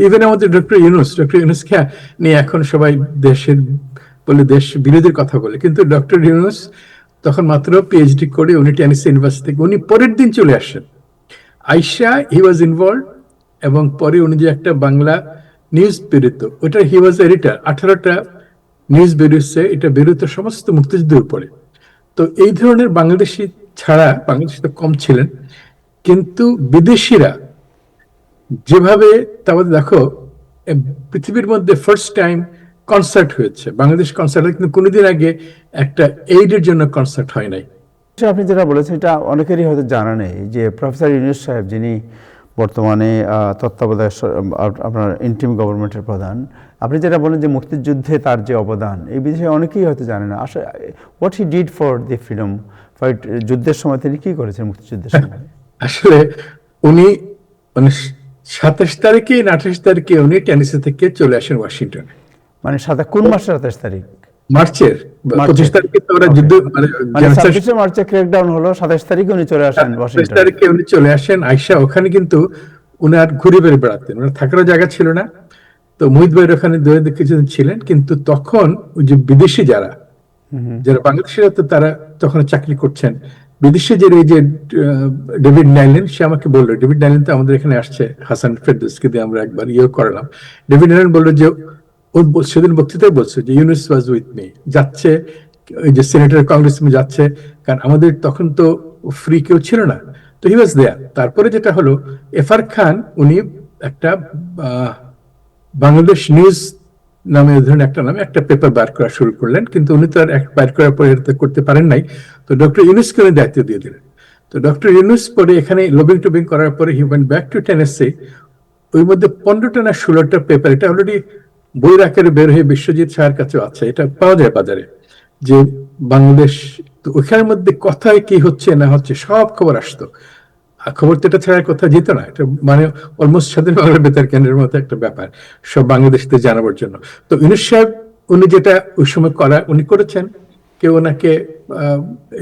Even আমাদের doctor ইউনুসকে নিয়ে এখন সবাই দেশের বলে দেশ বিরোধীর কথা বলে, কিন্তু ডক্টর ইউনুস তখন মাত্র পিএইচডি করে উনি টেনেসি ইউনিভার্সিটি থেকে উনি পরের দিন চলে আসেন আইসা, হি ওয়াজ ইনভলভ। এবং পরে উনি যে একটা বাংলা নিউজ বেরোত, ওটা হি ওয়াজ এডিটার, 18টা নিউজ বেরোচ্ছে, এটা বেরোতো সমস্ত মুক্তিযুদ্ধের উপরে। তো এই ধরনের বাংলাদেশি ছাড়া, বাংলাদেশি তো কম ছিলেন, কিন্তু বিদেশিরা যেভাবে, তারপরে দেখো পৃথিবীর মধ্যে ফার্স্ট টাইম কনসার্ট হয়েছে, বাংলাদেশ কনসার্ট, কিন্তু কোনোদিন আগে একটা এইডের জন্য কনসার্ট হয় নাই। আপনি যেটা বলেছেন এটা অনেকেরই হয়তো জানা নেই যে প্রফেসর ইউনূস সাহেব, যিনি বর্তমানে তত্ত্বাবধায়ক আপনার ইন্টিম গভর্নমেন্টের প্রধান, আপনি যেটা বলেন যে মুক্তিযুদ্ধে তার যে অবদান, এই বিষয়ে অনেকেই হয়তো জানে না আসলে what he did for the freedom fight. যুদ্ধের সময় তিনি কি করেছেন মুক্তিযুদ্ধের সময়? আসলে উনি মানে 27 তারিখে না 28 তারিখে উনি টেনেসি থেকে চলে আসেন ওয়াশিংটনে। মানে কোন মাসের 27 তারিখ? মার্চের 25 তারিখে তো ওরা যুদ্ধ, মানে 26 মার্চে ক্র্যাকডাউন হলো, 27 তারিখে উনি চলে আসেন ওয়াশিংটন। 27 তারিখে উনি চলে আসেন আইসা। ওখানে কিন্তু উনার ঘুরে বেড়ে বেড়াতেন, ওনার থাকারও জায়গা ছিল না। তো মুহিত ভাইয়ের ওখানে কিছুদিন ছিলেন, কিন্তু তখন ওই যে বিদেশি যারা যারা বাংলাদেশিরা, তো তারা তখন চাকরি করছেন বিদেশে। যে এই যে ডেভিড নাইলেন, সে আমাকে বললো, ডেভিড নাইলেন তো আমাদের এখানে আসছে, হাসান ফেরদৌসকে দিয়ে আমরা একবার করলাম। ডেভিড নাইলেন বললো যে ও সেদিন বক্তৃতায় বলছে যে ইউনুস ওয়াজ উইথ মি, যাচ্ছে ওই যে সেনেটর কংগ্রেসম্যান যাচ্ছে, কারণ আমাদের তখন তো ফ্রি কেউ ছিল না, তো হি ওয়াজ দেয়ার। তারপরে যেটা হলো, এফআর খান উনি একটা বাংলাদেশ নিউজ নামে ধরনের একটা নামে একটা পেপার বার করা শুরু করলেন, কিন্তু উনি তো আর বার করার পরে এটা করতে পারেন নাই। তো ডক্টর ইউনুসকে উনি দায়িত্ব দিয়ে দিলেন। তো ডক্টর ইউনুস পরে এখানে লবিং টবিং করার পরে he went back to Tennessee. ওই মধ্যে 15টা না 16টা পেপার, এটা অলরেডি বইয়ের আকারে বের হয়ে বিশ্বজিৎ স্যারের কাছেও আছে, এটা পাওয়া যায় বাজারে, যে বাংলাদেশ। তো ওইখানের মধ্যে কথায় কি হচ্ছে না হচ্ছে সব খবর আসতো। খবর তো এটা ছাড়ার কথা যেত না, এটা মানে অলমোস্ট স্বাধীন বাংলা বেতার কেন্দ্রের মতো একটা ব্যাপার, সব বাংলাদেশতে জানাবার জন্য। তো ইউনুস সাহেব উনি যেটা ওই সময় উনি করেছেন, কেউ ওনাকে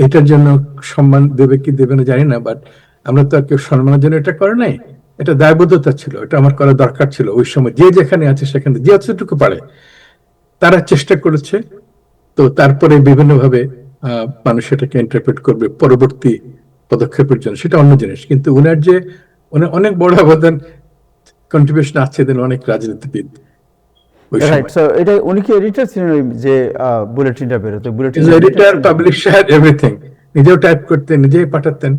এটার জন্য সম্মান দেবে কি দেবে না জানি না, বাট আমরা তো আর কেউ সম্মানের জন্য এটা করে নাই, এটা দায়বদ্ধতা ছিল, এটা আমার করা দরকার ছিল। ওই সময় যে যেখানে আছে সেখানে যে যতটুকু পারে তারা চেষ্টা করেছে। তো তারপরে বিভিন্নভাবে মানুষ এটাকে ইন্টারপ্রেট করবে পরবর্তী পদক্ষেপের জন্য, সেটা অন্য জিনিস। কিন্তু উনার যে অনেক বড় অবদান, কন্ট্রিবিউশন আছে অনেক রাজনীতিবিদ। এটা উনি কি এডিটর ছিলেন ওই যে বুলেটিনটা বেরোতো? Bulletin editor, publisher, everything. নিজেও টাইপ করতেন, নিজেই পাঠাতেন।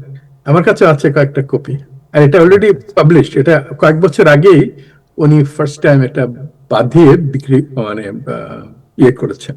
আমার কাছে আছে কয়েকটা কপি, আর এটা অলরেডি পাবলিশ। এটা কয়েক বছর আগেই উনি ফার্স্ট টাইম এটা বাঁধিয়ে বিক্রি মানে করেছেন।